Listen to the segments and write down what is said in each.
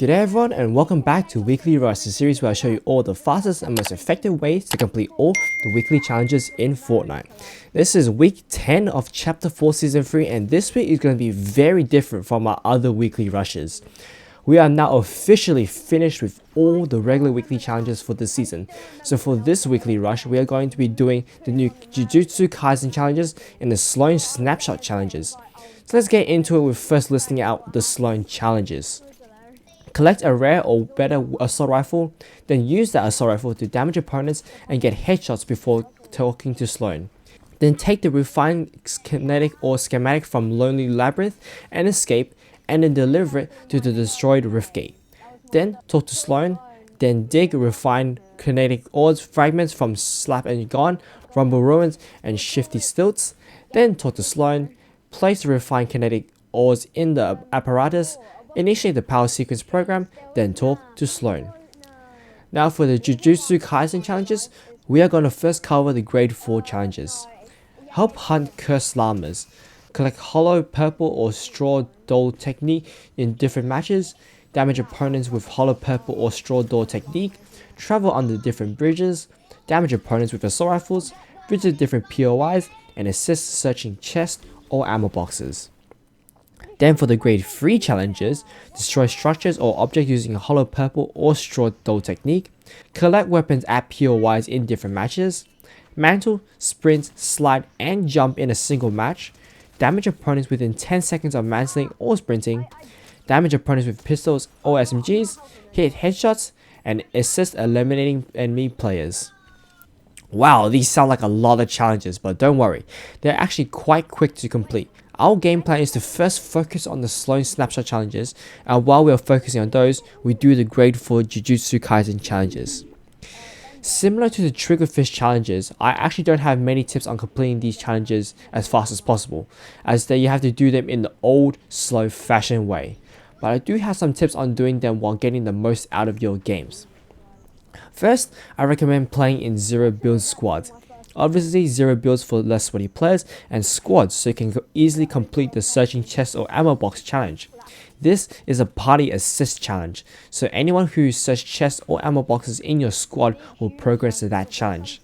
G'day everyone and welcome back to Weekly Rush, the series where I show you all the fastest and most effective ways to complete all the weekly challenges in Fortnite. This is week 10 of chapter 4 season 3 and this week is going to be very different from our other weekly rushes. We are now officially finished with all the regular weekly challenges for this season. So for this weekly rush, we are going to be doing the new Jujutsu Kaisen challenges and the Sloan Snapshot challenges. So let's get into it with first listing out the Sloan challenges. Collect a rare or better assault rifle, then use that assault rifle to damage opponents and get headshots before talking to Sloan. Then take the refined kinetic or schematic from Lonely Labyrinth and escape, and then deliver it to the destroyed Riftgate. Then talk to Sloan, then dig refined kinetic ores fragments from Slap and Gone, Rumble Ruins and Shifty Stilts. Then talk to Sloan, place the refined kinetic ores in the apparatus, initiate the power sequence program, then talk to Sloan. Now for the Jujutsu Kaisen challenges, we are going to first cover the grade 4 challenges. Help hunt cursed llamas, collect hollow, purple or straw doll technique in different matches, damage opponents with hollow, purple or straw doll technique, travel under different bridges, damage opponents with assault rifles, visit different POIs, and assist searching chests or ammo boxes. Then for the grade 3 challenges, destroy structures or objects using a hollow, purple or straw doll technique, collect weapons at POIs in different matches, mantle, sprint, slide and jump in a single match, damage opponents within 10 seconds of mantling or sprinting, damage opponents with pistols or SMGs, hit headshots, and assist eliminating enemy players. Wow, these sound like a lot of challenges, but don't worry, they're actually quite quick to complete. Our game plan is to first focus on the Sloan Snapshot challenges, and while we are focusing on those, we do the grade 4 Jujutsu Kaisen challenges. Similar to the Triggerfish challenges, I actually don't have many tips on completing these challenges as fast as possible, as you have to do them in the old, slow fashioned way. But I do have some tips on doing them while getting the most out of your games. First, I recommend playing in 0 build squads. Obviously 0 builds for less sweaty players and squads so you can easily complete the searching chest or ammo box challenge. This is a party assist challenge, so anyone who searches chests or ammo boxes in your squad will progress to that challenge.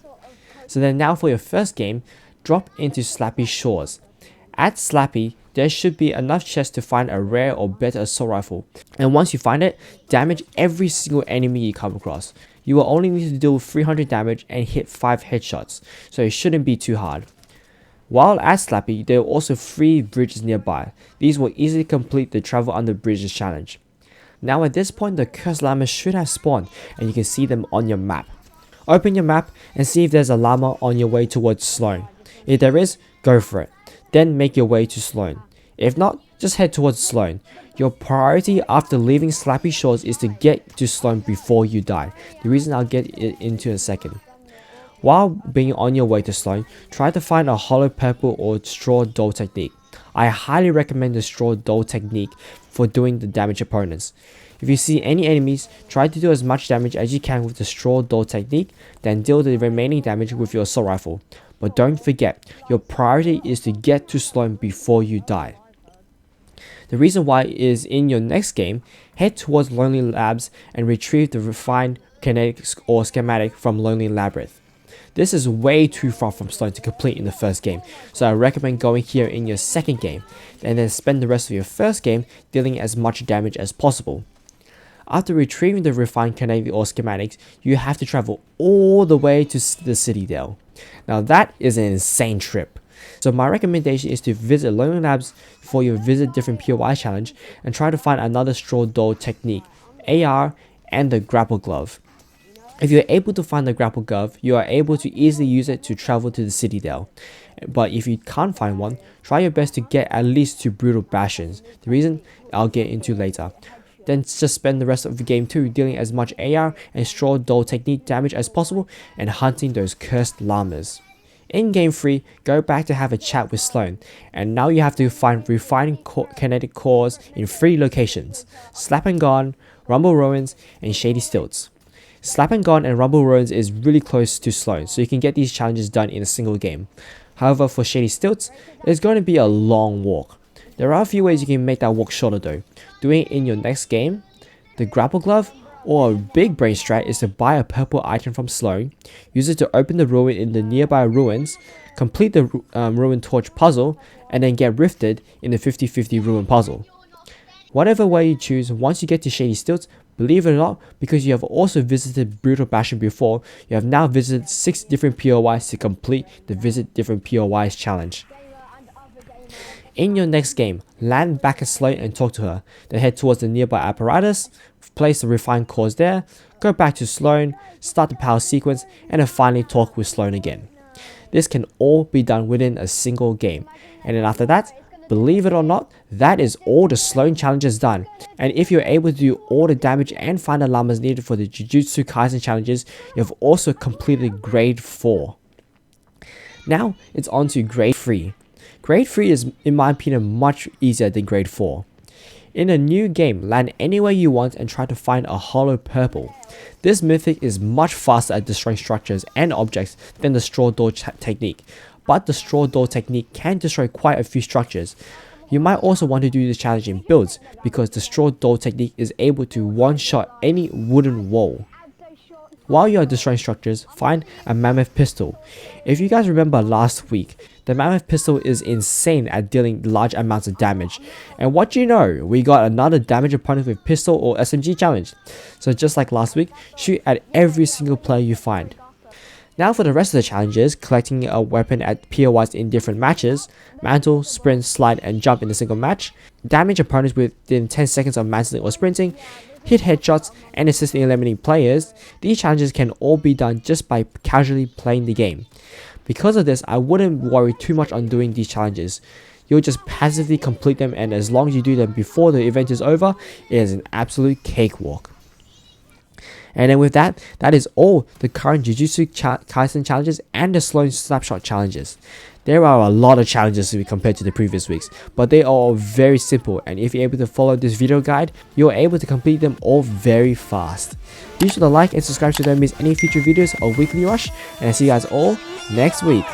So then now for your first game, drop into Slappy Shores. At Slappy, there should be enough chests to find a rare or better assault rifle, and once you find it, damage every single enemy you come across. You will only need to deal 300 damage and hit 5 headshots, so it shouldn't be too hard. While at Slappy, there are also 3 bridges nearby. These will easily complete the travel under bridges challenge. Now at this point, the cursed llamas should have spawned and you can see them on your map. Open your map and see if there's a llama on your way towards Sloan. If there is, go for it. Then make your way to Sloan. If not, just head towards Sloan. Your priority after leaving Slappy Shores is to get to Sloan before you die. The reason I'll get into in a second. While being on your way to Sloan, try to find a hollow, purple or straw doll technique. I highly recommend the straw doll technique for doing the damage opponents. If you see any enemies, try to do as much damage as you can with the straw doll technique, then deal the remaining damage with your assault rifle. But don't forget, your priority is to get to Sloan before you die. The reason why is in your next game, head towards Lonely Labs and retrieve the refined kinetic or schematic from Lonely Labyrinth. This is way too far from Sloan to complete in the first game, so I recommend going here in your second game, and then spend the rest of your first game dealing as much damage as possible. After retrieving the refined kinetic or schematics, you have to travel all the way to the Citadel. Now that is an insane trip. So my recommendation is to visit Lonely Labs for your visit different POI challenge and try to find another straw doll technique, AR and the grapple glove. If you're able to find the grapple glove, you are able to easily use it to travel to the Citadel. But if you can't find one, try your best to get at least 2 brutal bastions. The reason I'll get into later. Then just spend the rest of the game too dealing as much AR and straw doll technique damage as possible and hunting those cursed llamas. In game 3, go back to have a chat with Sloan, and now you have to find refined kinetic cores in 3 locations: Slap and Gone, Rumble Ruins, and Shady Stilts. Slap and Gone and Rumble Ruins is really close to Sloan, so you can get these challenges done in a single game. However, for Shady Stilts, it's going to be a long walk. There are a few ways you can make that walk shorter though. Doing it in your next game, The grapple glove, or a big brain strat, is to buy a purple item from Sloan, use it to open the ruin in the nearby ruins, complete the ruin torch puzzle, and then get rifted in the 50-50 ruin puzzle. Whatever way you choose, once you get to Shady Stilts, believe it or not, because you have also visited Brutal Bastion before, you have now visited 6 different POIs to complete the Visit Different POIs challenge. In your next game, land back at Sloan and talk to her, then head towards the nearby apparatus, place the refined cores there, go back to Sloan, start the power sequence, and then finally talk with Sloan again. This can all be done within a single game, and then after that, believe it or not, that is all the Sloan challenges done. And if you're able to do all the damage and find the llamas needed for the Jujutsu Kaisen challenges, you have also completed Grade 4. Now, it's on to Grade 3. Grade 3 is, in my opinion, much easier than Grade 4. In a new game, land anywhere you want and try to find a hollow purple. This mythic is much faster at destroying structures and objects than the straw door technique, but the straw door technique can destroy quite a few structures. You might also want to do this challenge in builds, because the straw door technique is able to one-shot any wooden wall. While you are destroying structures, find a mammoth pistol. If you guys remember last week, the mammoth pistol is insane at dealing large amounts of damage. And what do you know, we got another damage opponent with pistol or SMG challenge. So just like last week, shoot at every single player you find. Now for the rest of the challenges, collecting a weapon at POIs in different matches, mantle, sprint, slide and jump in a single match, damage opponents within 10 seconds of mantling or sprinting, hit headshots and assist in eliminating players. These challenges can all be done just by casually playing the game. Because of this, I wouldn't worry too much on doing these challenges. You'll just passively complete them, and as long as you do them before the event is over, it is an absolute cakewalk. And then with that, that is all the current Jujutsu Kaisen challenges and the Sloan Snapshot challenges. There are a lot of challenges to be compared to the previous weeks, but they are all very simple, and if you're able to follow this video guide, you're able to complete them all very fast. Be sure to like and subscribe so you don't miss any future videos of Weekly Rush, and I'll see you guys all next week.